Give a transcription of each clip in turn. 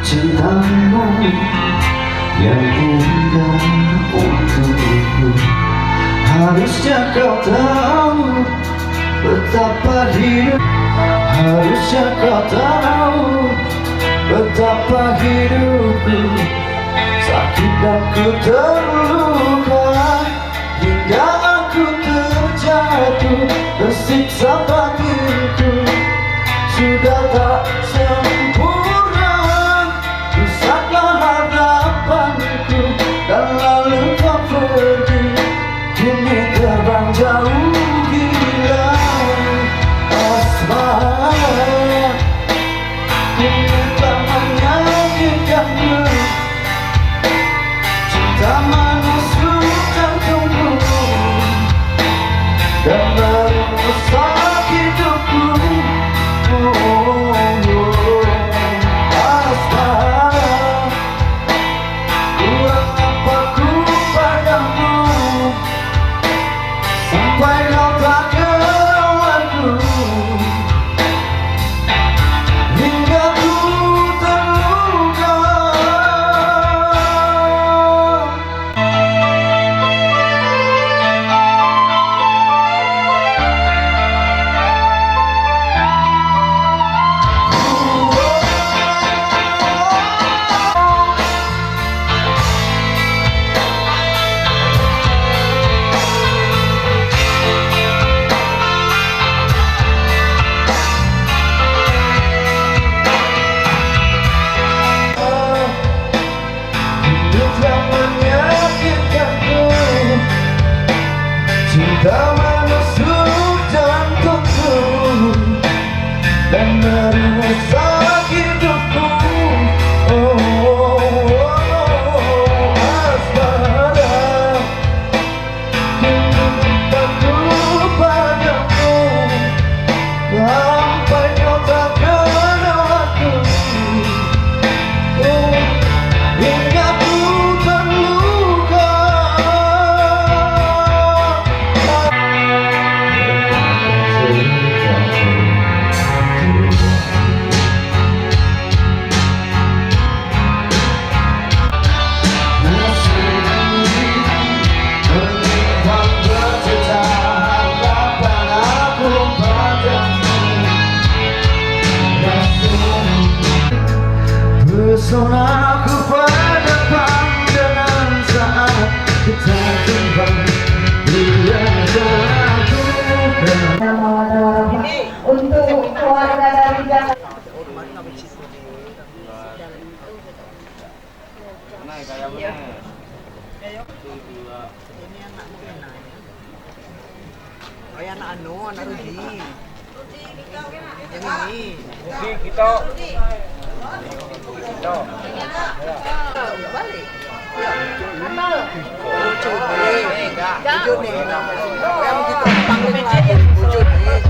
cintamu yang indah untukku. Harusnya kau tahu betapa hidup. Harusnya kau tahu betapa hidupku sakit dan ku terluka, hingga aku terjatuh tersiksa batinku. Sudah tak sempurna, rusaklah harapanku, dan lalu kau pergi, kini terbang jauh hilang asmara. Kini tak menyakitkanmu, cinta menusuk jantungku dan merusak hidupku. Asmara, kurang apa ku padamu sampai kau tak kenal aku, hingga ku terluka. Cinta menusuk jantungku dan merusak hidupku. Asmara, kini aku padamu sampai kau tak kenal aku, hingga ku terluka. Pesonaku pada pandangan saat kita timbang bulan jatuh. Untuk keluarga dari Jakarta. Oh ya anak Rudi. Yang ini. Rudi kita. Balik. Wujud nih. Wujud nih. Yang kita panggil lagi wujud nih.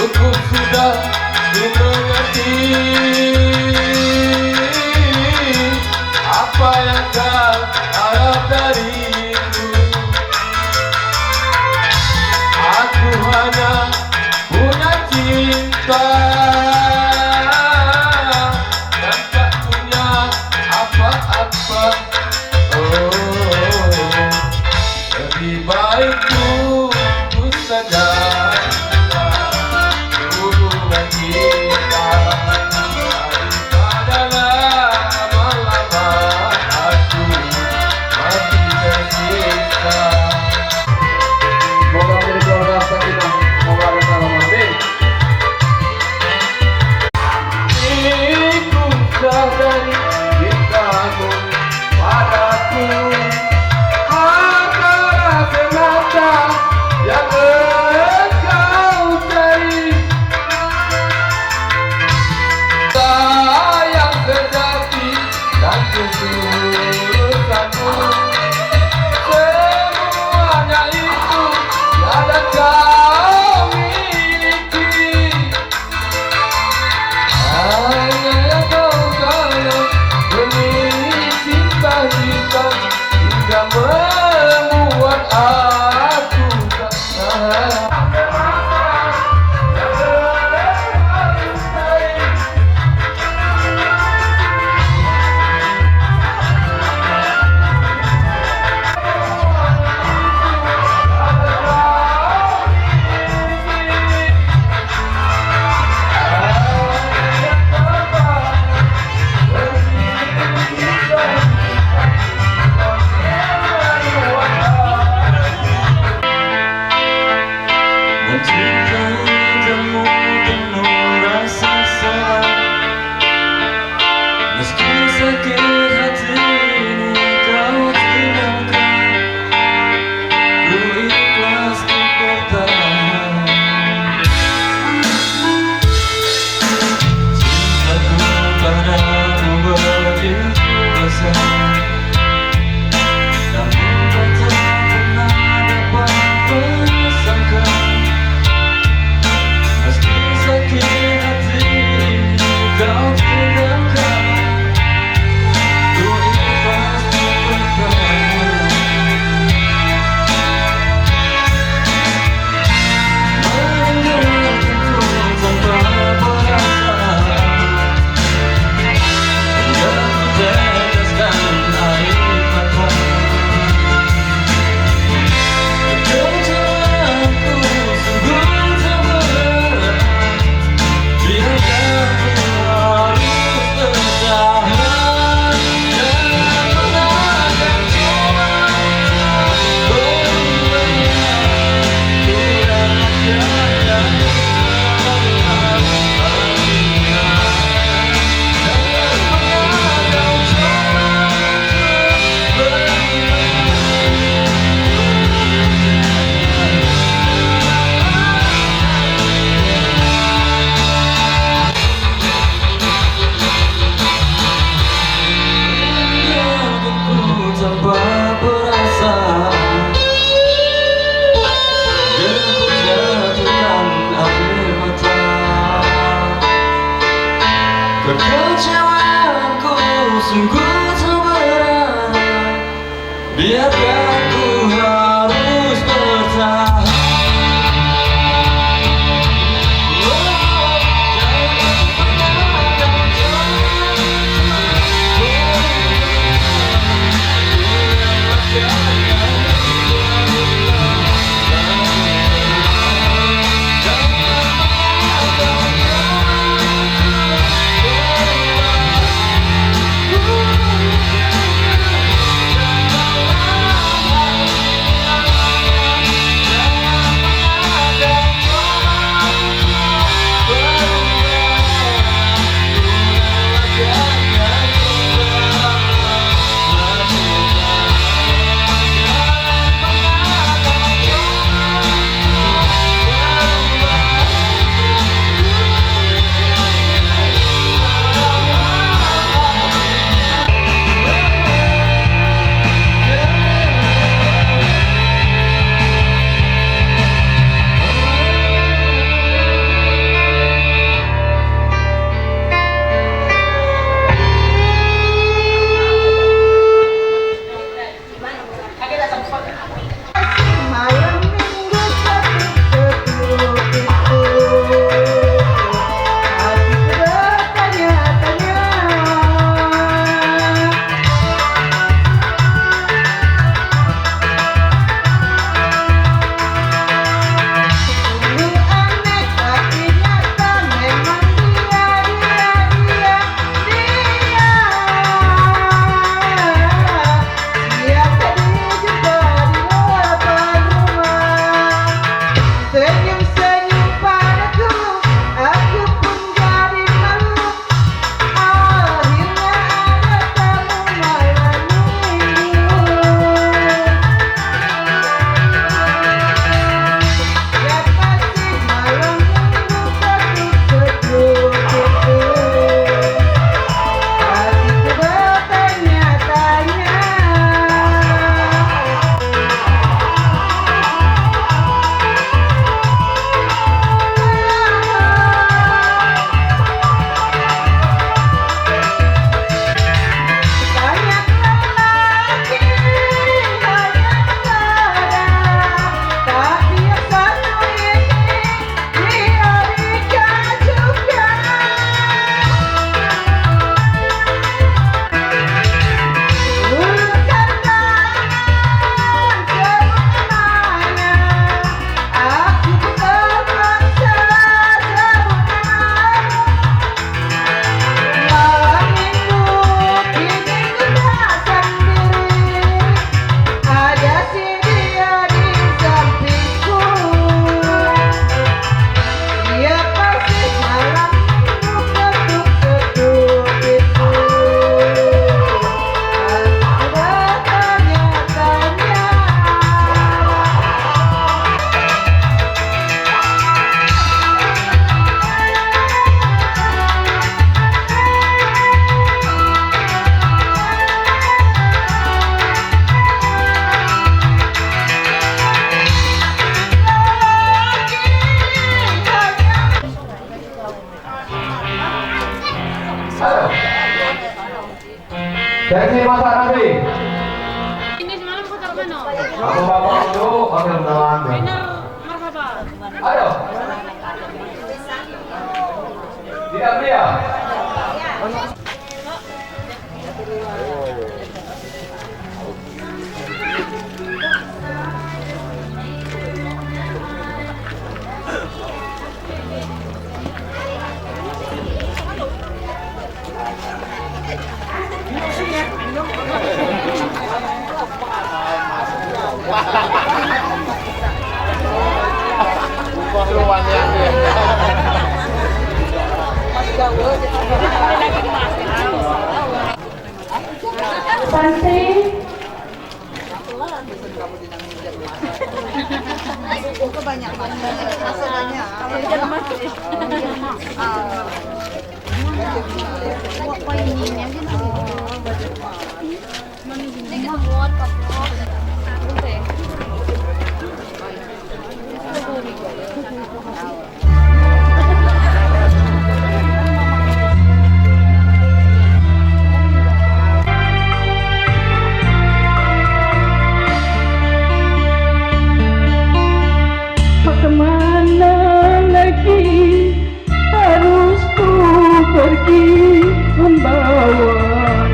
cukup sudah ku mengerti apa yang kau harap dariku. Aku hanya punya cinta dan tak punya apa-apa. Oh, lebih baik putus saja hubungan kita daripada lama-lama aku mati tersiksa. Semoga menjadi keluarga sakinah, semoga ada salam amin. Ku sadari cintamu padaku adalah semata yang engkau cari. Sayang sejati dan ketulusanmu, semuanya itu tiada kau miliki. Hanya yang kau sayang demi cinta hitam hingga membuat aku tak tahan. Mencintaimu penuh rasa salah, meski sakit hati ini kau tinggalkan, ku ikhlas untuk bertahan. Cintaku padamu begitu besar, namun kau tak pernah dapat menyesalkan. Meski sakit hati kau tinggalkan, ku ikhlas untuk bertahan. Meninggalkanku tanpa perasaan, hingga ku teteskan air mata. Kekecewaanku sungguh terberat, biarkan ku harus bertahan. Dan menangkan coba berubah, ku rahasiakan tanpa perasaan, dan ku jatuhkan air mata. Kekecewaanku sungguh terberat, biarkan ku harus bertahan. Seksi masak nanti. Ini semalam kau taruh mana? Aku bapak dulu, panggil kenalan. Winner marhaba. Ayo. Tidak dia. Santri Kebanyakan masalahnya. kemana lagi harus ku pergi membawa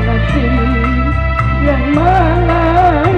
nasib yang malang.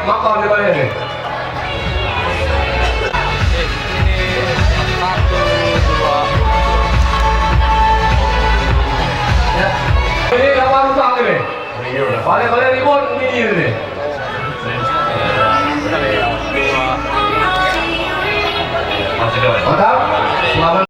makan di mana ni? Ya. Ini kapal rusak ni. Balik-balik remote mini ni. Mantap.